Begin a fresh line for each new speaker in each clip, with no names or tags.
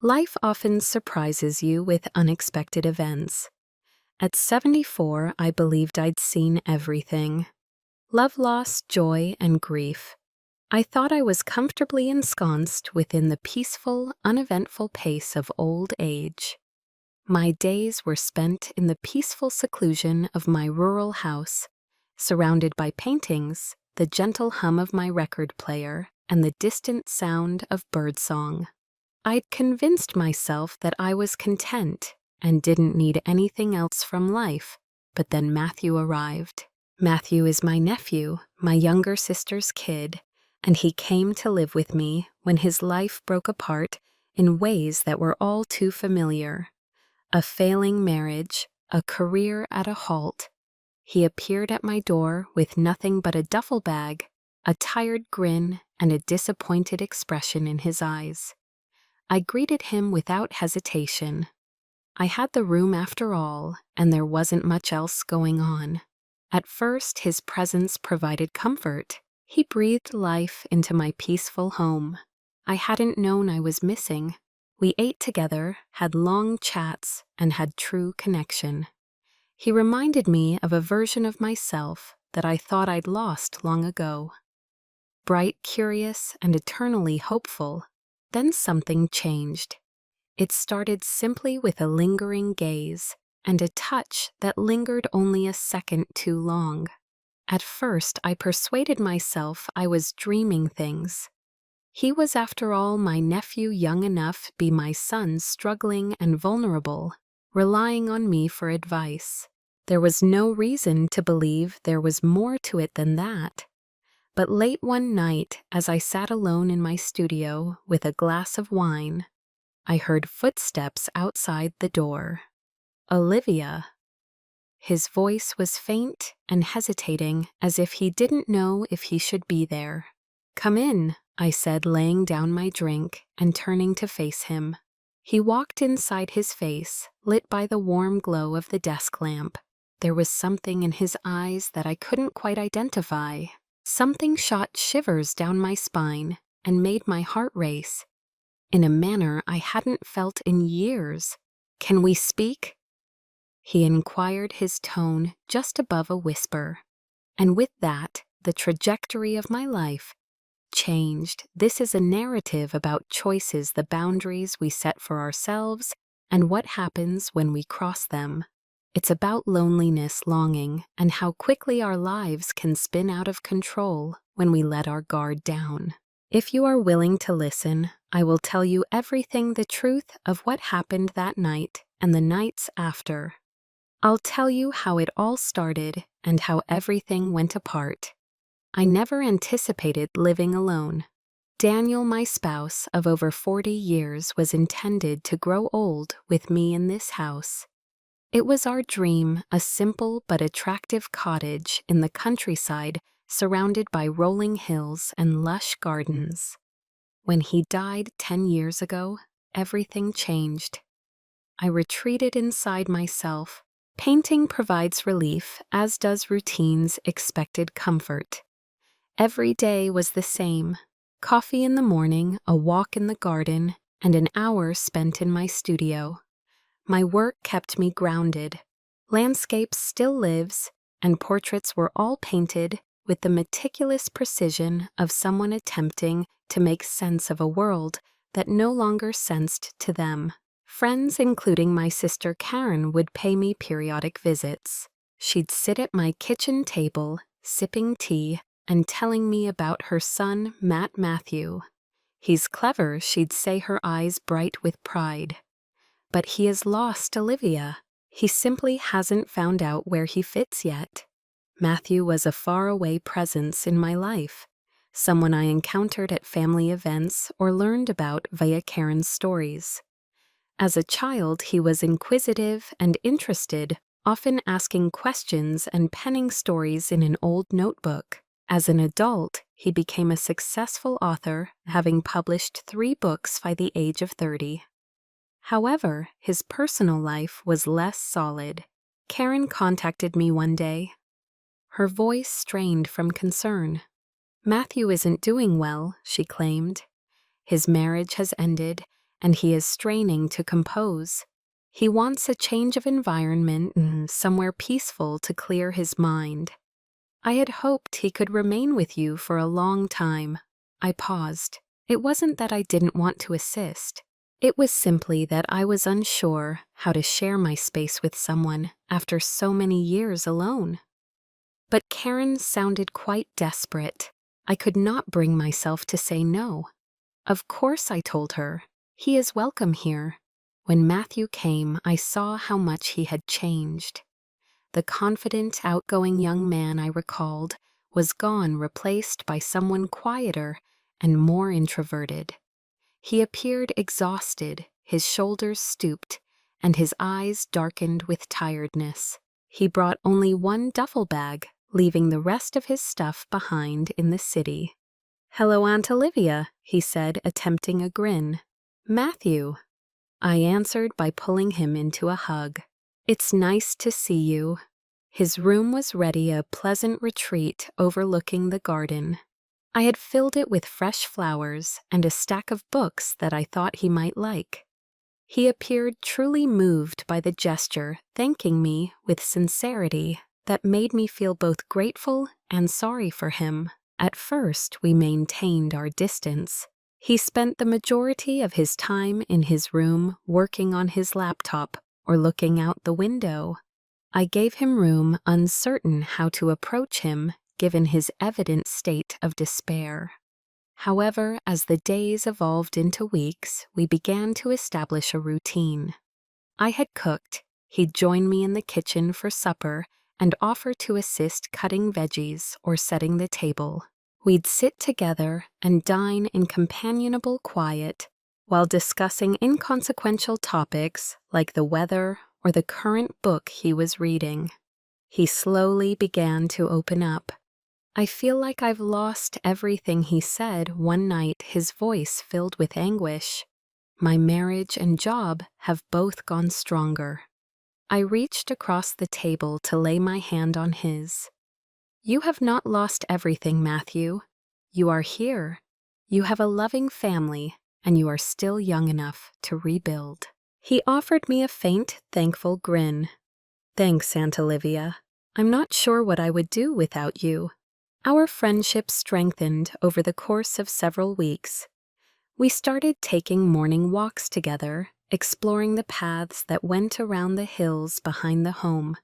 Life often surprises you with unexpected events. At 74, I believed I'd seen everything. Love loss, joy, and grief. I thought I was comfortably ensconced within the peaceful, uneventful pace of old age. My days were spent in the peaceful seclusion of my rural house, surrounded by paintings, the gentle hum of my record player, and the distant sound of birdsong. I'd convinced myself that I was content and didn't need anything else from life, but then Matthew arrived. Matthew is my nephew, my younger sister's kid, and he came to live with me when his life broke apart in ways that were all too familiar. A failing marriage, a career at a halt. He appeared at my door with nothing but a duffel bag, a tired grin, and a disappointed expression in his eyes. I greeted him without hesitation. I had the room after all, and there wasn't much else going on. At first, his presence provided comfort. He breathed life into my peaceful home. I hadn't known I was missing. We ate together, had long chats, and had true connection. He reminded me of a version of myself that I thought I'd lost long ago. Bright, curious, and eternally hopeful. Then something changed. It started simply with a lingering gaze and a touch that lingered only a second too long. At first, I persuaded myself I was dreaming things. He was, after all, my nephew, young enough to be my son, struggling and vulnerable, relying on me for advice. There was no reason to believe there was more to it than that. But late one night, as I sat alone in my studio with a glass of wine, I heard footsteps outside the door. Olivia. His voice was faint and hesitating, as if he didn't know if he should be there. "Come in," I said, laying down my drink and turning to face him. He walked inside, his face lit by the warm glow of the desk lamp. There was something in his eyes that I couldn't quite identify. Something shot shivers down my spine and made my heart race, in a manner I hadn't felt in years. "Can we speak?" he inquired, his tone just above a whisper. And with that, the trajectory of my life changed. This is a narrative about choices, the boundaries we set for ourselves, and what happens when we cross them. It's about loneliness, longing, and how quickly our lives can spin out of control when we let our guard down. If you are willing to listen, I will tell you everything, the truth of what happened that night and the nights after. I'll tell you how it all started and how everything went apart. I never anticipated living alone. Daniel, my spouse of over 40 years, was intended to grow old with me in this house. It was our dream, a simple but attractive cottage in the countryside surrounded by rolling hills and lush gardens. When he died 10 years ago, everything changed. I retreated inside myself. Painting provides relief, as does routine's expected comfort. Every day was the same. Coffee in the morning, a walk in the garden, and an hour spent in my studio. My work kept me grounded. Landscapes still lives, and portraits were all painted with the meticulous precision of someone attempting to make sense of a world that no longer sensed to them. Friends, including my sister Karen, would pay me periodic visits. She'd sit at my kitchen table, sipping tea, and telling me about her son, Matthew. "He's clever," she'd say, her eyes bright with pride. "But he has lost Olivia. He simply hasn't found out where he fits yet." Matthew was a faraway presence in my life, someone I encountered at family events or learned about via Karen's stories. As a child, he was inquisitive and interested, often asking questions and penning stories in an old notebook. As an adult, he became a successful author, having published 3 books by the age of 30. However, his personal life was less solid. Karen contacted me one day. Her voice strained from concern. "Matthew isn't doing well," she claimed. "His marriage has ended, and he is straining to compose. He wants a change of environment and somewhere peaceful to clear his mind. I had hoped he could remain with you for a long time. I paused. It wasn't that I didn't want to assist. It was simply that I was unsure how to share my space with someone after so many years alone. But Karen sounded quite desperate. I could not bring myself to say no. Of course, I told her. He is welcome here. When Matthew came, I saw how much he had changed. The confident, outgoing young man I recalled was gone, replaced by someone quieter and more introverted. He appeared exhausted, his shoulders stooped, and his eyes darkened with tiredness. He brought only one duffel bag, leaving the rest of his stuff behind in the city. "Hello, Aunt Olivia," he said, attempting a grin. "Matthew." I answered by pulling him into a hug. "It's nice to see you." His room was ready, a pleasant retreat overlooking the garden. I had filled it with fresh flowers and a stack of books that I thought he might like. He appeared truly moved by the gesture, thanking me with sincerity that made me feel both grateful and sorry for him. At first, we maintained our distance. He spent the majority of his time in his room working on his laptop or looking out the window. I gave him room, uncertain how to approach him given his evident state of despair. However, as the days evolved into weeks, we began to establish a routine. I had cooked, he'd join me in the kitchen for supper and offer to assist cutting veggies or setting the table. We'd sit together and dine in companionable quiet while discussing inconsequential topics like the weather or the current book he was reading. He slowly began to open up. "I feel like I've lost everything," he said one night, his voice filled with anguish. "My marriage and job have both gone stronger." I reached across the table to lay my hand on his. "You have not lost everything, Matthew. You are here. You have a loving family, and you are still young enough to rebuild." He offered me a faint, thankful grin. "Thanks, Aunt Olivia. I'm not sure what I would do without you." Our friendship strengthened over the course of several weeks. We started taking morning walks together, exploring the paths that went around the hills behind the home.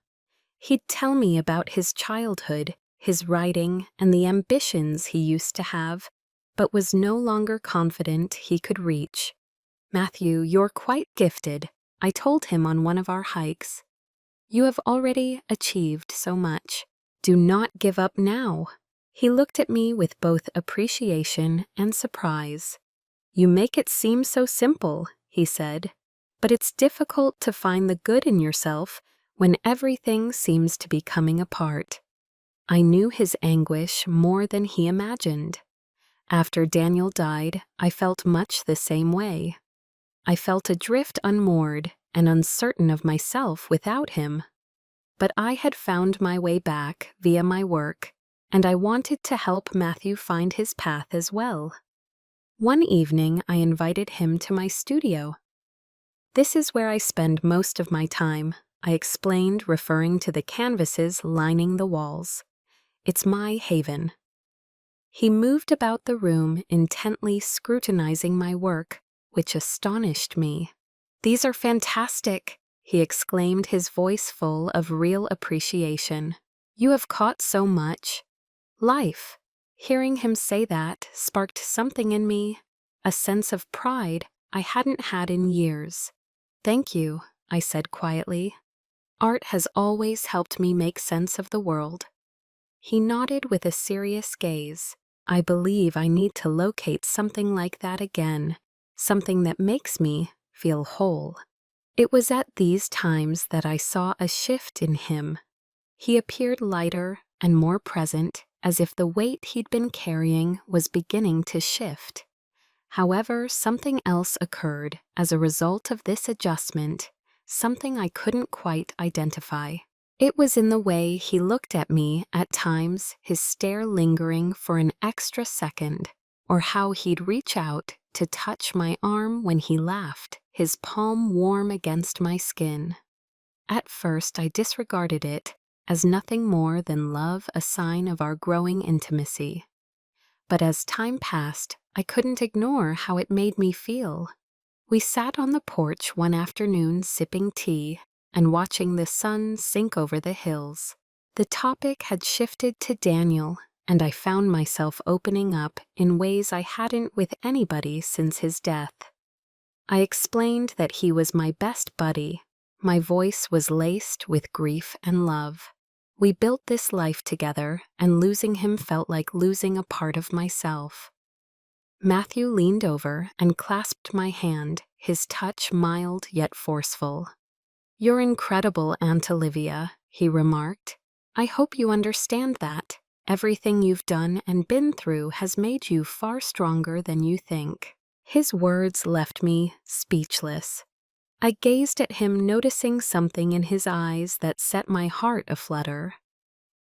He'd tell me about his childhood, his writing, and the ambitions he used to have, but was no longer confident he could reach. "Matthew, you're quite gifted," I told him on one of our hikes. "You have already achieved so much. Do not give up now." He looked at me with both appreciation and surprise. "You make it seem so simple," he said, "but it's difficult to find the good in yourself when everything seems to be coming apart." I knew his anguish more than he imagined. After Daniel died, I felt much the same way. I felt adrift, unmoored, and uncertain of myself without him. But I had found my way back via my work, and I wanted to help Matthew find his path as well. One evening, I invited him to my studio. "This is where I spend most of my time," I explained, referring to the canvases lining the walls. "It's my haven." He moved about the room, intently scrutinizing my work, which astonished me. "These are fantastic," he exclaimed, his voice full of real appreciation. "You have caught so much life." Hearing him say that sparked something in me, a sense of pride I hadn't had in years. "Thank you," I said quietly. "Art has always helped me make sense of the world." He nodded with a serious gaze. "I believe I need to locate something like that again, something that makes me feel whole." It was at these times that I saw a shift in him. He appeared lighter and more present, as if the weight he'd been carrying was beginning to shift. However, something else occurred as a result of this adjustment, something I couldn't quite identify. It was in the way he looked at me at times, his stare lingering for an extra second, or how he'd reach out to touch my arm when he laughed, his palm warm against my skin. At first, I disregarded it as nothing more than love, a sign of our growing intimacy. But as time passed, I couldn't ignore how it made me feel. We sat on the porch one afternoon sipping tea and watching the sun sink over the hills. The topic had shifted to Daniel, and I found myself opening up in ways I hadn't with anybody since his death. I explained that he was my best buddy. My voice was laced with grief and love. We built this life together, and losing him felt like losing a part of myself. Matthew leaned over and clasped my hand, his touch mild yet forceful. "You're incredible, Aunt Olivia," he remarked. "I hope you understand that. Everything you've done and been through has made you far stronger than you think." His words left me speechless. I gazed at him, noticing something in his eyes that set my heart aflutter.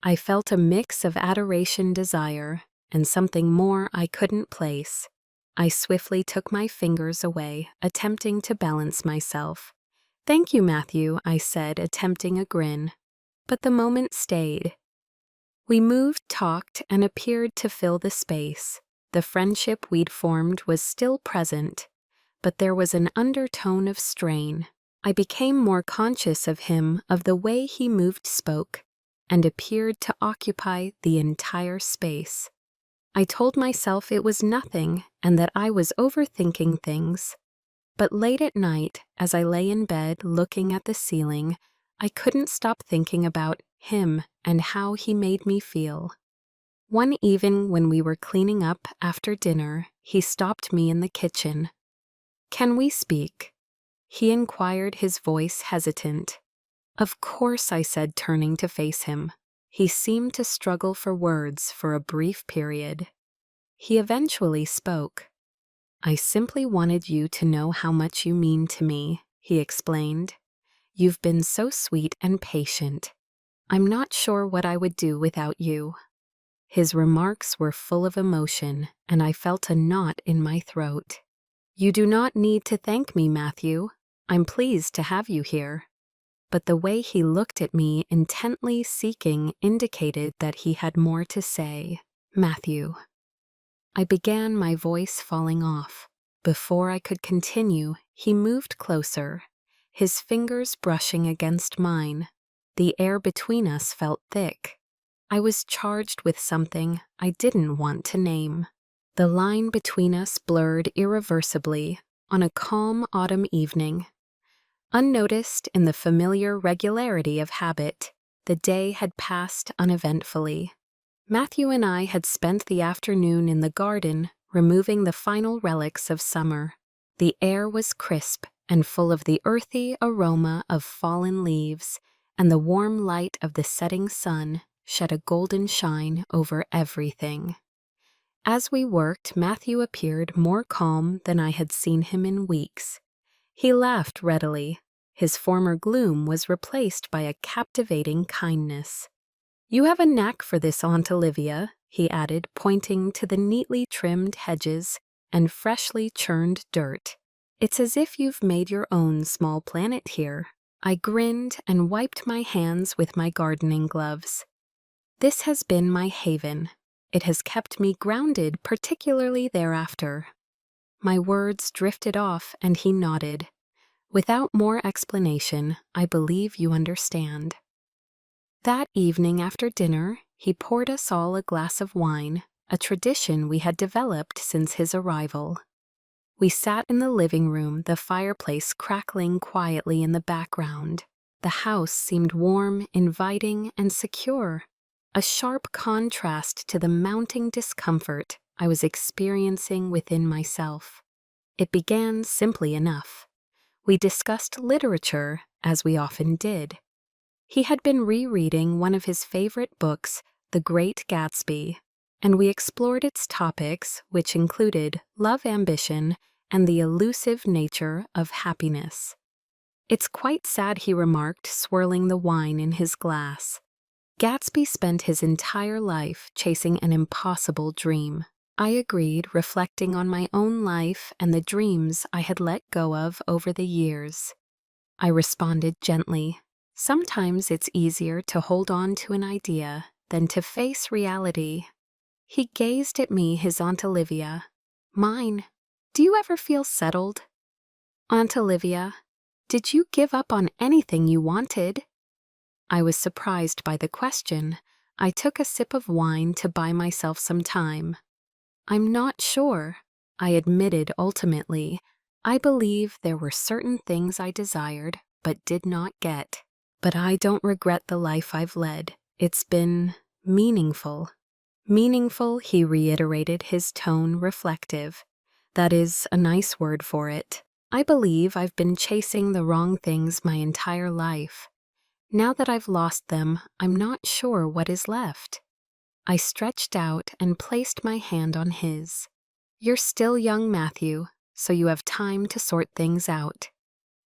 I felt a mix of adoration, desire, and something more I couldn't place. I swiftly took my fingers away, attempting to balance myself. "Thank you, Matthew," I said, attempting a grin. But the moment stayed. We moved, talked, and appeared to fill the space. The friendship we'd formed was still present, but there was an undertone of strain. I became more conscious of him, of the way he moved, spoke, and appeared to occupy the entire space. I told myself it was nothing and that I was overthinking things. But late at night, as I lay in bed looking at the ceiling, I couldn't stop thinking about him and how he made me feel. One evening when we were cleaning up after dinner, he stopped me in the kitchen. "Can we speak?" he inquired, his voice hesitant. "Of course," I said, turning to face him. He seemed to struggle for words for a brief period. He eventually spoke. "I simply wanted you to know how much you mean to me," he explained. "You've been so sweet and patient. I'm not sure what I would do without you." His remarks were full of emotion, and I felt a knot in my throat. "You do not need to thank me, Matthew. I'm pleased to have you here." But the way he looked at me, intently seeking, indicated that he had more to say. "Matthew." I began, my voice falling off. Before I could continue, he moved closer, his fingers brushing against mine. The air between us felt thick. I was charged with something I didn't want to name. The line between us blurred irreversibly on a calm autumn evening. Unnoticed in the familiar regularity of habit, the day had passed uneventfully. Matthew and I had spent the afternoon in the garden, removing the final relics of summer. The air was crisp and full of the earthy aroma of fallen leaves, and the warm light of the setting sun shed a golden shine over everything. As we worked, Matthew appeared more calm than I had seen him in weeks. He laughed readily. His former gloom was replaced by a captivating kindness. "You have a knack for this, Aunt Olivia," he added, pointing to the neatly trimmed hedges and freshly churned dirt. "It's as if you've made your own small planet here." I grinned and wiped my hands with my gardening gloves. This has been my haven. It has kept me grounded, particularly thereafter. My words drifted off, and he nodded. "Without more explanation, I believe you understand." That evening after dinner, he poured us all a glass of wine, a tradition we had developed since his arrival. We sat in the living room, the fireplace crackling quietly in the background. The house seemed warm, inviting, and secure, a sharp contrast to the mounting discomfort I was experiencing within myself. It began simply enough. We discussed literature, as we often did. He had been rereading one of his favorite books, The Great Gatsby, and we explored its topics, which included love, ambition, and the elusive nature of happiness. "It's quite sad," he remarked, swirling the wine in his glass. "Gatsby spent his entire life chasing an impossible dream. I agreed, reflecting on my own life and the dreams I had let go of over the years. I responded gently. Sometimes it's easier to hold on to an idea than to face reality. He gazed at me, his Aunt Olivia. Mine. Do you ever feel settled? Aunt Olivia, did you give up on anything you wanted? I was surprised by the question. I took a sip of wine to buy myself some time. I'm not sure, I admitted ultimately. I believe there were certain things I desired but did not get. But I don't regret the life I've led. It's been meaningful. Meaningful, he reiterated, his tone reflective. That is a nice word for it. I believe I've been chasing the wrong things my entire life. Now that I've lost them, I'm not sure what is left. I stretched out and placed my hand on his. You're still young, Matthew, so you have time to sort things out.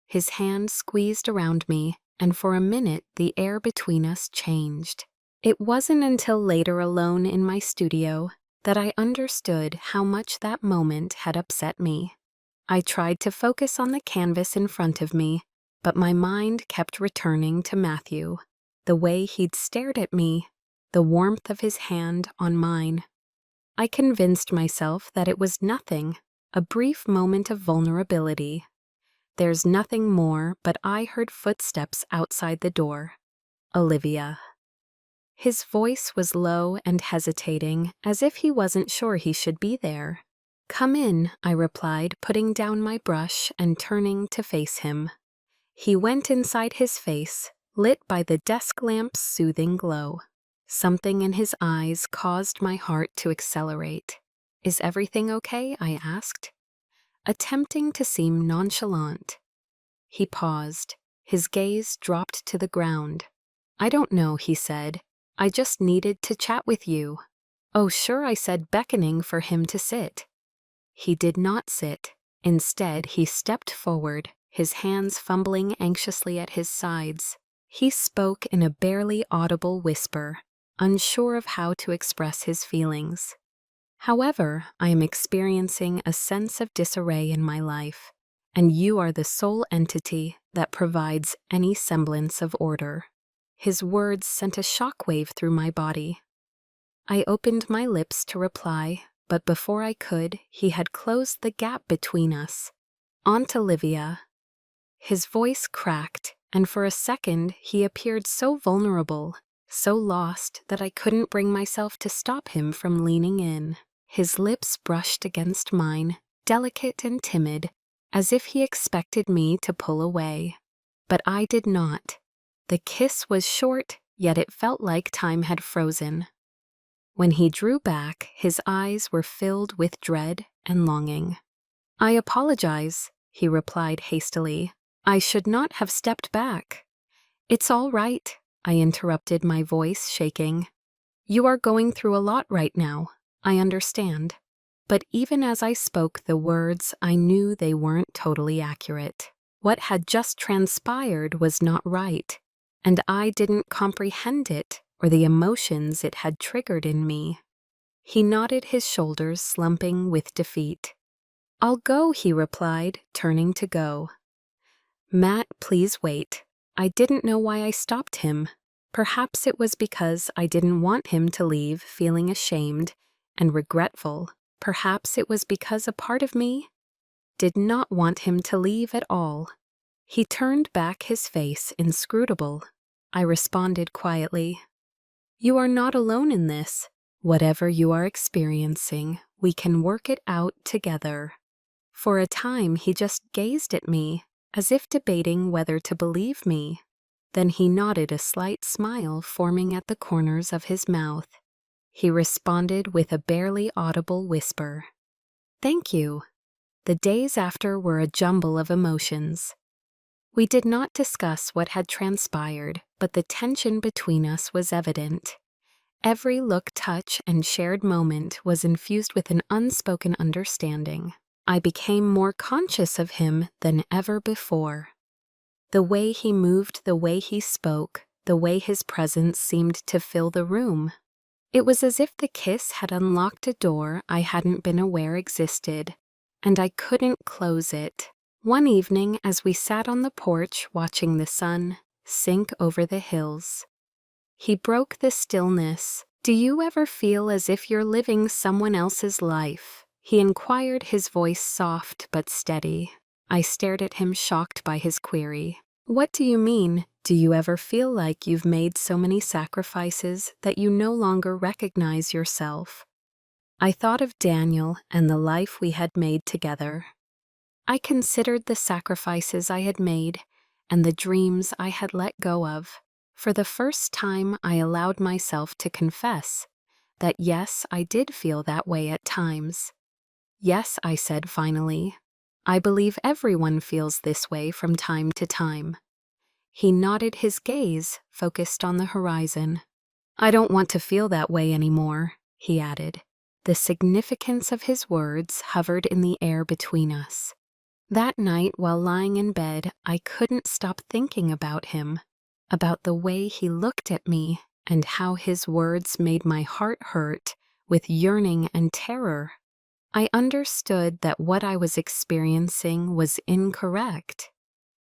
His hand squeezed around me, and for a minute the air between us changed. It wasn't until later, alone in my studio, that I understood how much that moment had upset me. I tried to focus on the canvas in front of me, but my mind kept returning to Matthew, the way he'd stared at me, the warmth of his hand on mine. I convinced myself that it was nothing, a brief moment of vulnerability. There's nothing more, but I heard footsteps outside the door. Olivia. His voice was low and hesitating, as if he wasn't sure he should be there. Come in, I replied, putting down my brush and turning to face him. He went inside his face, lit by the desk lamp's soothing glow. Something in his eyes caused my heart to accelerate. Is everything okay? I asked, attempting to seem nonchalant. He paused. His gaze dropped to the ground. I don't know, he said. I just needed to chat with you. Oh, sure, I said, beckoning for him to sit. He did not sit. Instead, he stepped forward, his hands fumbling anxiously at his sides. He spoke in a barely audible whisper, unsure of how to express his feelings. However, I am experiencing a sense of disarray in my life, and you are the sole entity that provides any semblance of order. His words sent a shockwave through my body. I opened my lips to reply, but before I could, he had closed the gap between us. Aunt Olivia. His voice cracked, and for a second he appeared so vulnerable, so lost, that I couldn't bring myself to stop him from leaning in. His lips brushed against mine, delicate and timid, as if he expected me to pull away. But I did not. The kiss was short, yet it felt like time had frozen. When he drew back, his eyes were filled with dread and longing. I apologize, he replied hastily. I should not have stepped back. It's all right, I interrupted, my voice shaking. You are going through a lot right now, I understand. But even as I spoke the words, I knew they weren't totally accurate. What had just transpired was not right, and I didn't comprehend it or the emotions it had triggered in me. He nodded, his shoulders slumping with defeat. I'll go, he replied, turning to go. Matt, please wait. I didn't know why I stopped him. Perhaps it was because I didn't want him to leave feeling ashamed and regretful. Perhaps it was because a part of me did not want him to leave at all. He turned back, his face inscrutable. I responded quietly, You are not alone in this. Whatever you are experiencing, we can work it out together. For a time, he just gazed at me, as if debating whether to believe me. Then he nodded, a slight smile forming at the corners of his mouth. He responded with a barely audible whisper. Thank you. The days after were a jumble of emotions. We did not discuss what had transpired, but the tension between us was evident. Every look, touch, and shared moment was infused with an unspoken understanding. I became more conscious of him than ever before. The way he moved, the way he spoke, the way his presence seemed to fill the room. It was as if the kiss had unlocked a door I hadn't been aware existed, and I couldn't close it. One evening, as we sat on the porch watching the sun sink over the hills, he broke the stillness. "Do you ever feel as if you're living someone else's life?" he inquired, his voice soft but steady. I stared at him, shocked by his query. "What do you mean? Do you ever feel like you've made so many sacrifices that you no longer recognize yourself?" I thought of Daniel and the life we had made together. I considered the sacrifices I had made and the dreams I had let go of. For the first time, I allowed myself to confess that yes, I did feel that way at times. "Yes," I said finally. "I believe everyone feels this way from time to time." He nodded, his gaze focused on the horizon. "I don't want to feel that way anymore," he added. The significance of his words hovered in the air between us. That night, while lying in bed, I couldn't stop thinking about him, about the way he looked at me, and how his words made my heart hurt with yearning and terror. I understood that what I was experiencing was incorrect.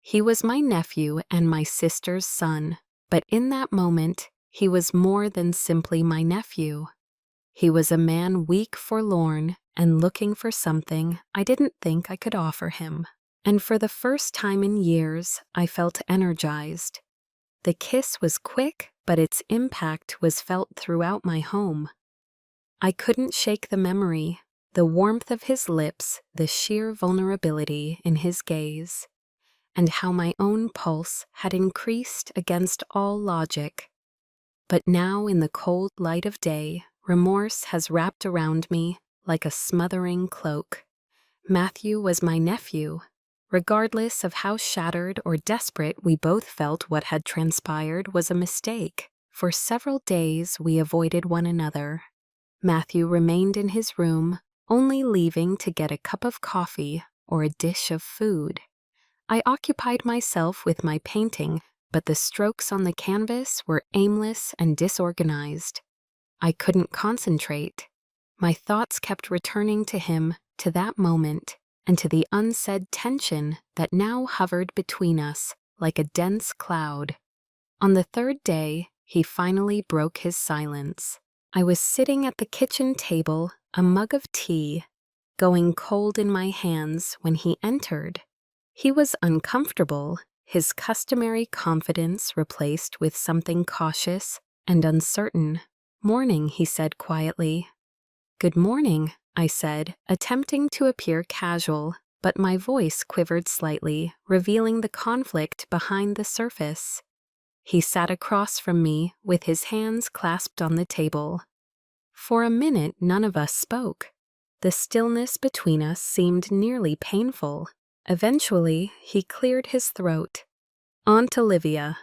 He was my nephew and my sister's son, but in that moment, he was more than simply my nephew. He was a man weak, forlorn, and looking for something I didn't think I could offer him. And for the first time in years, I felt energized. The kiss was quick, but its impact was felt throughout my home. I couldn't shake the memory, the warmth of his lips, the sheer vulnerability in his gaze, and how my own pulse had increased against all logic. But now, in the cold light of day, remorse has wrapped around me like a smothering cloak. Matthew was my nephew. Regardless of how shattered or desperate we both felt, what had transpired was a mistake. For several days, we avoided one another. Matthew remained in his room, only leaving to get a cup of coffee or a dish of food. I occupied myself with my painting, but the strokes on the canvas were aimless and disorganized. I couldn't concentrate. My thoughts kept returning to him, to that moment, and to the unsaid tension that now hovered between us like a dense cloud. On the third day, he finally broke his silence. I was sitting at the kitchen table, a mug of tea, going cold in my hands when he entered. He was uncomfortable, his customary confidence replaced with something cautious and uncertain. "Morning," he said quietly. "Good morning," I said, attempting to appear casual, but my voice quivered slightly, revealing the conflict behind the surface. He sat across from me with his hands clasped on the table. For a minute, none of us spoke. The stillness between us seemed nearly painful. Eventually, he cleared his throat. "Aunt Olivia."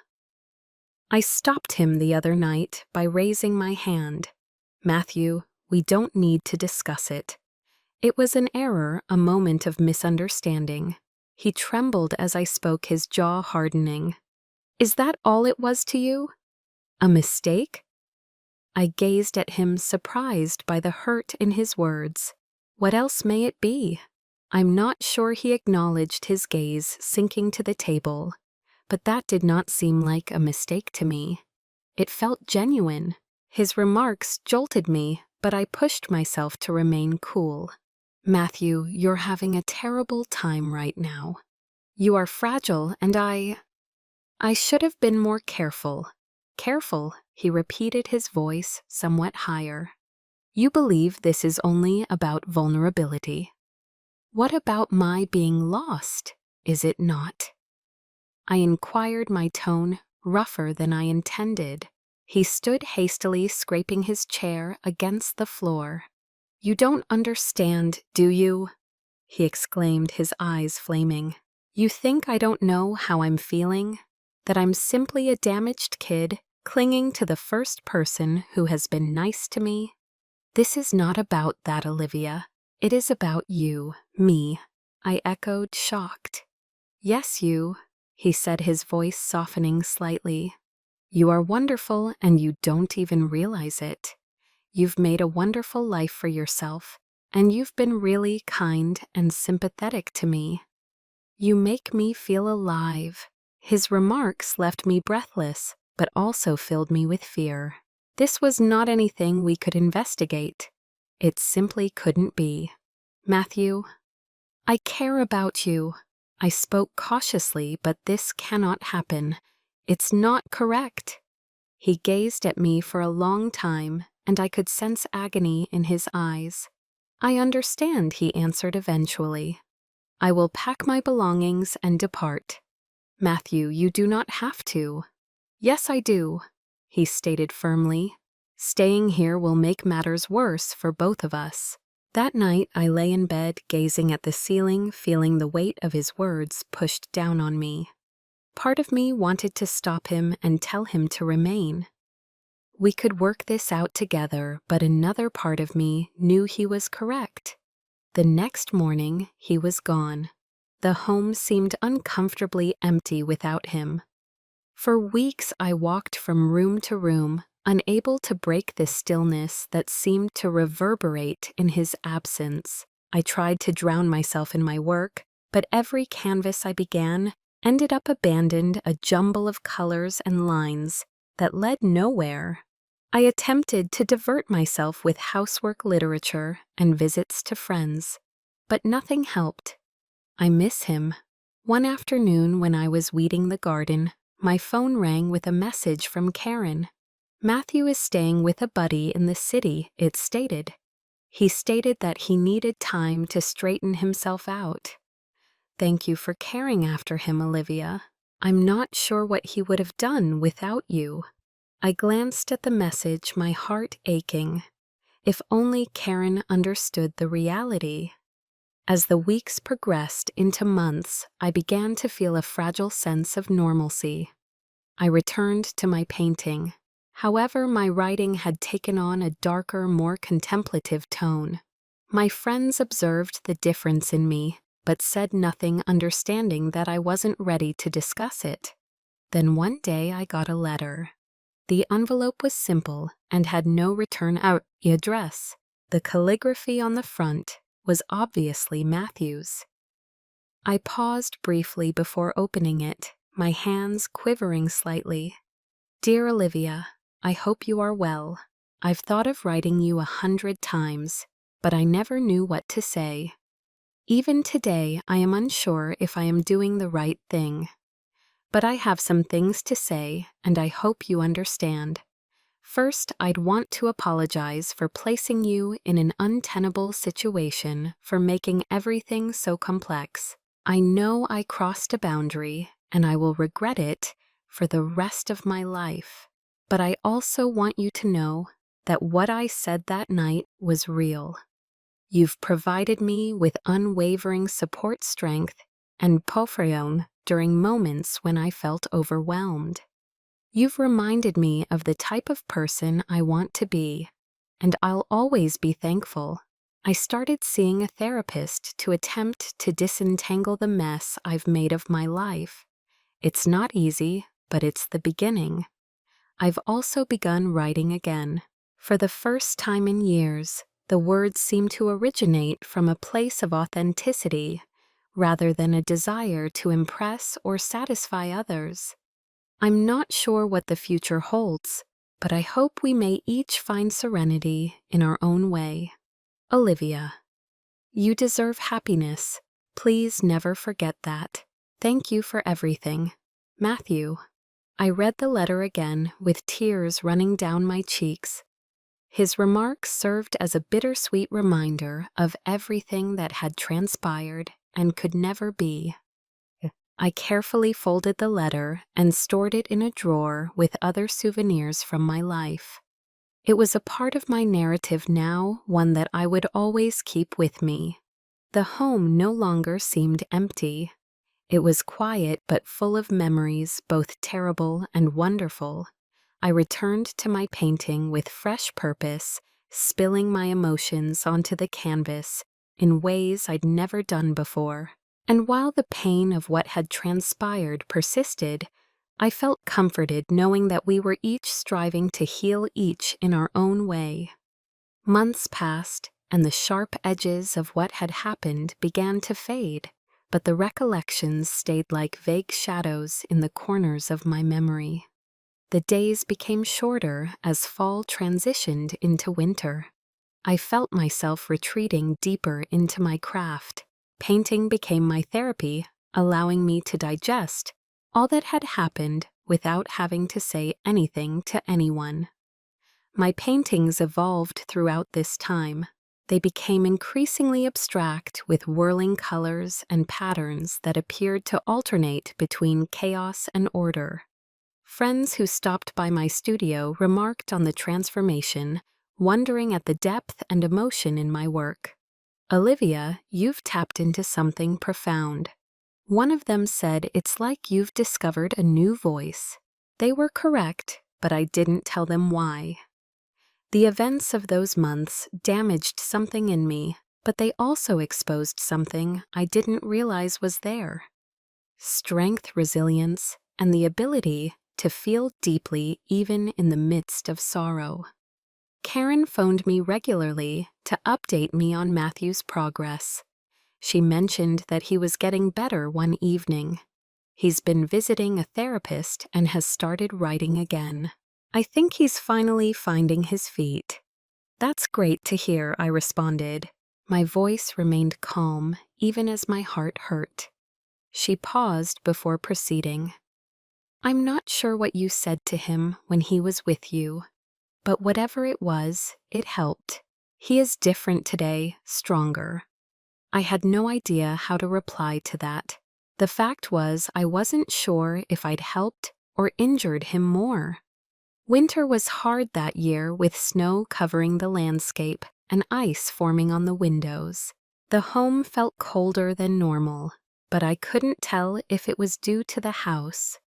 I stopped him the other night by raising my hand. "Matthew, we don't need to discuss it." It was an error, a moment of misunderstanding. He trembled as I spoke, his jaw hardening. "Is that all it was to you? A mistake?" I gazed at him, surprised by the hurt in his words. "What else may it be?" I'm not sure he acknowledged, his gaze sinking to the table, but that did not seem like a mistake to me. It felt genuine. His remarks jolted me, but I pushed myself to remain cool. "Matthew, you're having a terrible time right now. You are fragile, and I should have been more careful." "Careful," he repeated, his voice somewhat higher. "You believe this is only about vulnerability. What about my being lost, is it not?" I inquired, my tone rougher than I intended. He stood hastily, scraping his chair against the floor. "You don't understand, do you?" he exclaimed, his eyes flaming. "You think I don't know how I'm feeling? That I'm simply a damaged kid clinging to the first person who has been nice to me? This is not about that, Olivia. It is about you, me." I echoed, shocked. "Yes, you," he said, his voice softening slightly. "You are wonderful, and you don't even realize it. You've made a wonderful life for yourself, and you've been really kind and sympathetic to me. You make me feel alive." His remarks left me breathless, but also filled me with fear. This was not anything we could investigate. It simply couldn't be. "Matthew, I care about you." I spoke cautiously, but this cannot happen. It's not correct. He gazed at me for a long time, and I could sense agony in his eyes. "I understand," he answered eventually. "I will pack my belongings and depart." "Matthew, you do not have to." "Yes, I do," he stated firmly. "Staying here will make matters worse for both of us." That night, I lay in bed, gazing at the ceiling, feeling the weight of his words pushed down on me. Part of me wanted to stop him and tell him to remain. We could work this out together, but another part of me knew he was correct. The next morning, he was gone. The home seemed uncomfortably empty without him. For weeks, I walked from room to room, unable to break the stillness that seemed to reverberate in his absence. I tried to drown myself in my work, but every canvas I began ended up abandoned, a jumble of colors and lines that led nowhere. I attempted to divert myself with housework literature and visits to friends, but nothing helped. I miss him. One afternoon when I was weeding the garden, my phone rang with a message from Karen. "Matthew is staying with a buddy in the city," it stated. He stated that he needed time to straighten himself out. "Thank you for caring after him, Olivia. I'm not sure what he would have done without you." I glanced at the message, my heart aching. If only Karen understood the reality. As the weeks progressed into months, I began to feel a fragile sense of normalcy. I returned to my painting. However, my writing had taken on a darker, more contemplative tone. My friends observed the difference in me, but said nothing, understanding that I wasn't ready to discuss it. Then one day I got a letter. The envelope was simple and had no return address. The calligraphy on the front was obviously Matthew's. I paused briefly before opening it, my hands quivering slightly. "Dear Olivia, I hope you are well. I've thought of writing you 100 times, but I never knew what to say. Even today, I am unsure if I am doing the right thing. But I have some things to say, and I hope you understand. First, I'd want to apologize for placing you in an untenable situation, for making everything so complex. I know I crossed a boundary, and I will regret it for the rest of my life. But I also want you to know that what I said that night was real. You've provided me with unwavering support, strength, and pofreon during moments when I felt overwhelmed. You've reminded me of the type of person I want to be, and I'll always be thankful. I started seeing a therapist to attempt to disentangle the mess I've made of my life. It's not easy, but it's the beginning. I've also begun writing again. For the first time in years, the words seem to originate from a place of authenticity, rather than a desire to impress or satisfy others. I'm not sure what the future holds, but I hope we may each find serenity in our own way. Olivia, you deserve happiness. Please never forget that. Thank you for everything. Matthew. I read the letter again with tears running down my cheeks. His remarks served as a bittersweet reminder of everything that had transpired and could never be. I carefully folded the letter and stored it in a drawer with other souvenirs from my life. It was a part of my narrative now, one that I would always keep with me. The home no longer seemed empty. It was quiet but full of memories, both terrible and wonderful. I returned to my painting with fresh purpose, spilling my emotions onto the canvas in ways I'd never done before. And while the pain of what had transpired persisted, I felt comforted knowing that we were each striving to heal each in our own way. Months passed, and the sharp edges of what had happened began to fade, but the recollections stayed like vague shadows in the corners of my memory. The days became shorter as fall transitioned into winter. I felt myself retreating deeper into my craft. Painting became my therapy, allowing me to digest all that had happened without having to say anything to anyone. My paintings evolved throughout this time. They became increasingly abstract with whirling colors and patterns that appeared to alternate between chaos and order. Friends who stopped by my studio remarked on the transformation, wondering at the depth and emotion in my work. "Olivia, you've tapped into something profound." One of them said, "It's like you've discovered a new voice." They were correct, but I didn't tell them why. The events of those months damaged something in me, but they also exposed something I didn't realize was there. Strength, resilience, and the ability to feel deeply even in the midst of sorrow. Karen phoned me regularly to update me on Matthew's progress. She mentioned that he was getting better one evening. He's been visiting a therapist and has started writing again. "I think he's finally finding his feet." "That's great to hear," I responded. My voice remained calm, even as my heart hurt. She paused before proceeding. "I'm not sure what you said to him when he was with you, but whatever it was, it helped. He is different today, stronger." I had no idea how to reply to that. The fact was, I wasn't sure if I'd helped or injured him more. Winter was hard that year, with snow covering the landscape and ice forming on the windows. The home felt colder than normal, but I couldn't tell if it was due to the house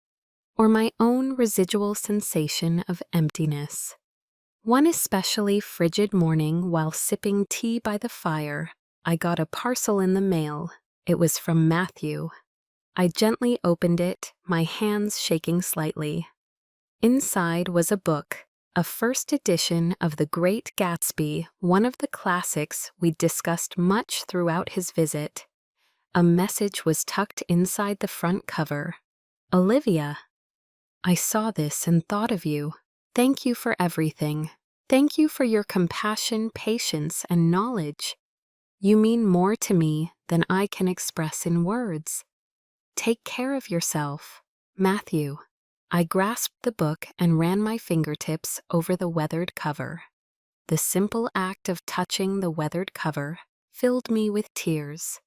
or my own residual sensation of emptiness. One especially frigid morning, while sipping tea by the fire, I got a parcel in the mail. It was from Matthew. I gently opened it, my hands shaking slightly. Inside was a book, a first edition of The Great Gatsby, one of the classics we'd discussed much throughout his visit. A message was tucked inside the front cover. "Olivia, I saw this and thought of you. Thank you for everything. Thank you for your compassion, patience, and knowledge. You mean more to me than I can express in words. Take care of yourself. Matthew." I grasped the book and ran my fingertips over the weathered cover. The simple act of touching the weathered cover filled me with tears.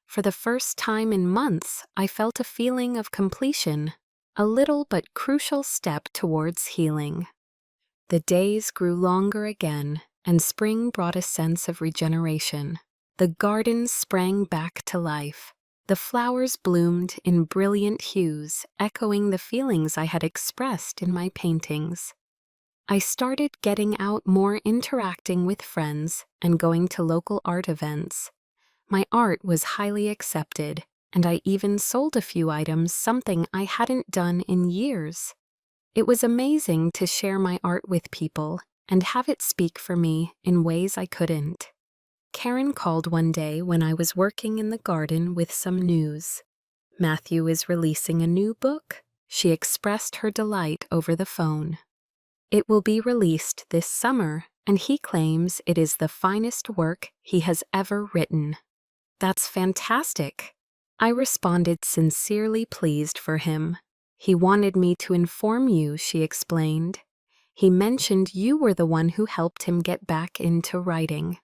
For the first time in months, I felt a feeling of completion, a little but crucial step towards healing. The days grew longer again, and spring brought a sense of regeneration. The gardens sprang back to life. The flowers bloomed in brilliant hues, echoing the feelings I had expressed in my paintings. I started getting out more, interacting with friends, and going to local art events. My art was highly accepted, and I even sold a few items, something I hadn't done in years. It was amazing to share my art with people and have it speak for me in ways I couldn't. Karen called one day when I was working in the garden with some news. "Matthew is releasing a new book." She expressed her delight over the phone. "It will be released this summer, and he claims it is the finest work he has ever written." "That's fantastic." I responded, sincerely pleased for him. "He wanted me to inform you," she explained. "He mentioned you were the one who helped him get back into writing."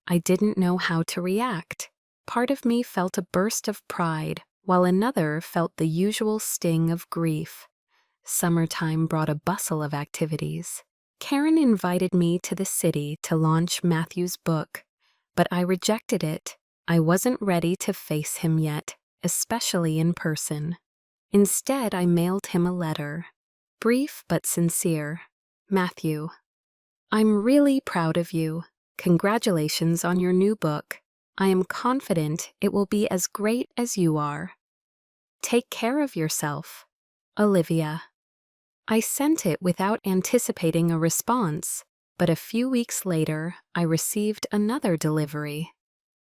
I didn't know how to react. Part of me felt a burst of pride, while another felt the usual sting of grief. Summertime brought a bustle of activities. Karen invited me to the city to launch Matthew's book, but I rejected it. I wasn't ready to face him yet, especially in person. Instead, I mailed him a letter. Brief but sincere. "Matthew, I'm really proud of you. Congratulations on your new book. I am confident it will be as great as you are. Take care of yourself. Olivia." I sent it without anticipating a response. But a few weeks later, I received another delivery.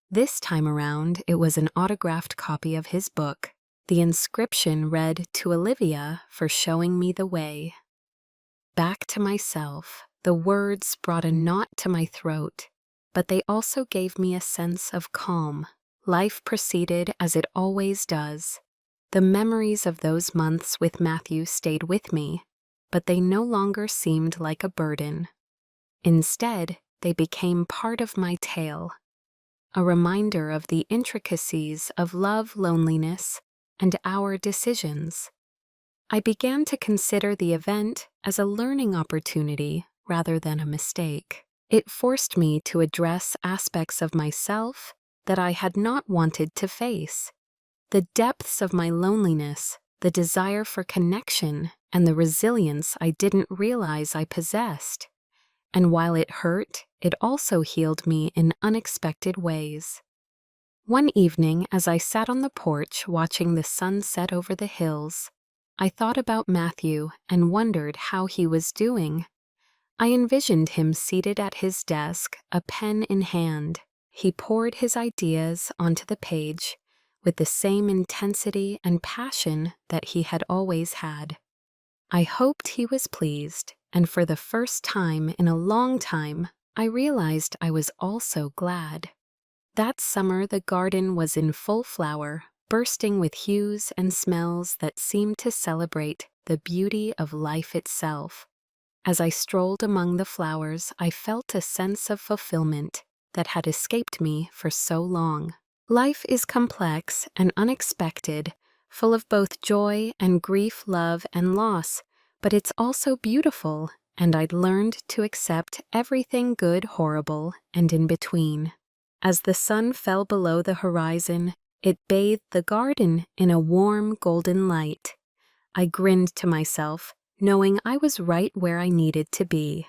This time around, it was an autographed copy of his book. The inscription read, "To Olivia for showing me the way." Back to myself, the words brought a knot to my throat, but they also gave me a sense of calm. Life proceeded as it always does. The memories of those months with Matthew stayed with me, but they no longer seemed like a burden. Instead, they became part of my tale, a reminder of the intricacies of love, loneliness, and our decisions. I began to consider the event as a learning opportunity rather than a mistake. It forced me to address aspects of myself that I had not wanted to face. The depths of my loneliness, the desire for connection, and the resilience I didn't realize I possessed. And while it hurt, it also healed me in unexpected ways. One evening, as I sat on the porch watching the sun set over the hills, I thought about Matthew and wondered how he was doing. I envisioned him seated at his desk, a pen in hand. He poured his ideas onto the page with the same intensity and passion that he had always had. I hoped he was pleased, and for the first time in a long time, I realized I was also glad. That summer, the garden was in full flower, bursting with hues and smells that seemed to celebrate the beauty of life itself. As I strolled among the flowers, I felt a sense of fulfillment that had escaped me for so long. Life is complex and unexpected, full of both joy and grief, love and loss, but it's also beautiful, and I'd learned to accept everything good, horrible, and in between. As the sun fell below the horizon, it bathed the garden in a warm, golden light. I grinned to myself, knowing I was right where I needed to be.